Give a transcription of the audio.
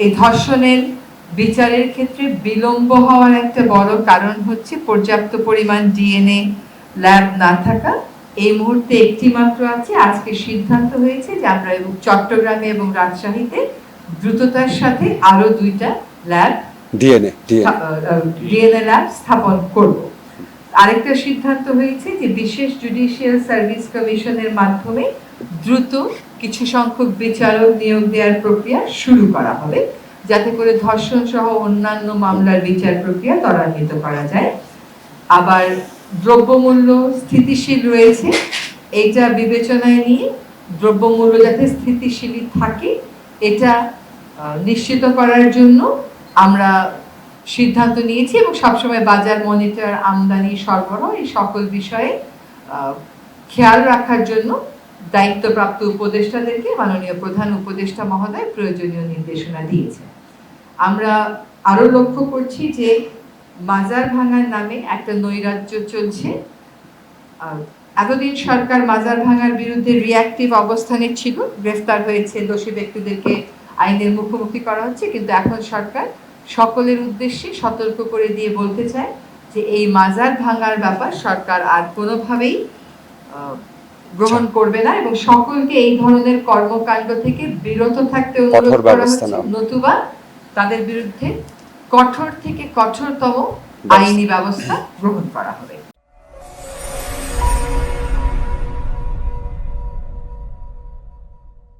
এই ধর্ষণের বিচারের ক্ষেত্রে বিলম্ব হওয়ার একটা বড় কারণ হচ্ছে পর্যাপ্ত পরিমাণ ডিএনএ ল্যাব না থাকা। এই মুহূর্তে একটি মাত্র আছে। আজকে সিদ্ধান্ত হয়েছে যে আমরা এবং চট্টগ্রামে এবং রাজশাহীতে দ্রুততার সাথে আরো 2টা ল্যাব ডিএনএ ল্যাব স্থাপন করব। আরেকটা সিদ্ধান্ত হয়েছে যে বিশেষ জুডিশিয়াল সার্ভিস কমিশনের মাধ্যমে দ্রুত কিছু সংখ্যক বিচারক নিয়োগ দেওয়ার প্রক্রিয়া শুরু করা হবে, যাতে করে ধর্ষণ সহ অন্যান্য মামলার বিচার প্রক্রিয়া ত্বরান্বিত করা যায়। আবার দ্রব্যমূল্য স্থিতিশীল রয়েছে, এটা বিবেচনায় নিয়ে দ্রব্যমূল্য যাতে স্থিতিশীল থাকে এটা নিশ্চিত করার জন্য আমরা সিদ্ধান্ত নিয়েছি এবং সবসময় বাজার মনিটর, আমদানি, সরবরাহ এই সকল বিষয়ে খেয়াল রাখার জন্য দায়িত্বপ্রাপ্ত উপদেষ্টাদেরকে মাননীয় প্রধান উপদেষ্টা মহোদয় প্রয়োজনীয় নির্দেশনা দিয়েছেন। আমরা আরো লক্ষ্য করছি যে মাজার ভাঙার নামে একটা নৈরাজ্য চলছে। এতদিন সরকার মাজার ভাঙার বিরুদ্ধে রিঅ্যাক্টিভ অবস্থানে ছিল, গ্রেফতার হয়েছে, দোষী ব্যক্তিদেরকে আইনের মুখোমুখি করা হচ্ছে, কিন্তু এখন সরকার সকলের উদ্দেশ্যে সতর্ক করে দিয়ে বলতে চায় যে এই মাজার ভাঙার ব্যাপার সরকার আর কোনোভাবেই গ্রহণ করবে না এবং সকলকে এই ধরনের কর্মকাণ্ড থেকে বিরত থাকতে অনুরোধ করা হচ্ছে, নতুবা তাদের বিরুদ্ধে কঠোর থেকে কঠোরতম আইনি ব্যবস্থা গ্রহণ করা হবে।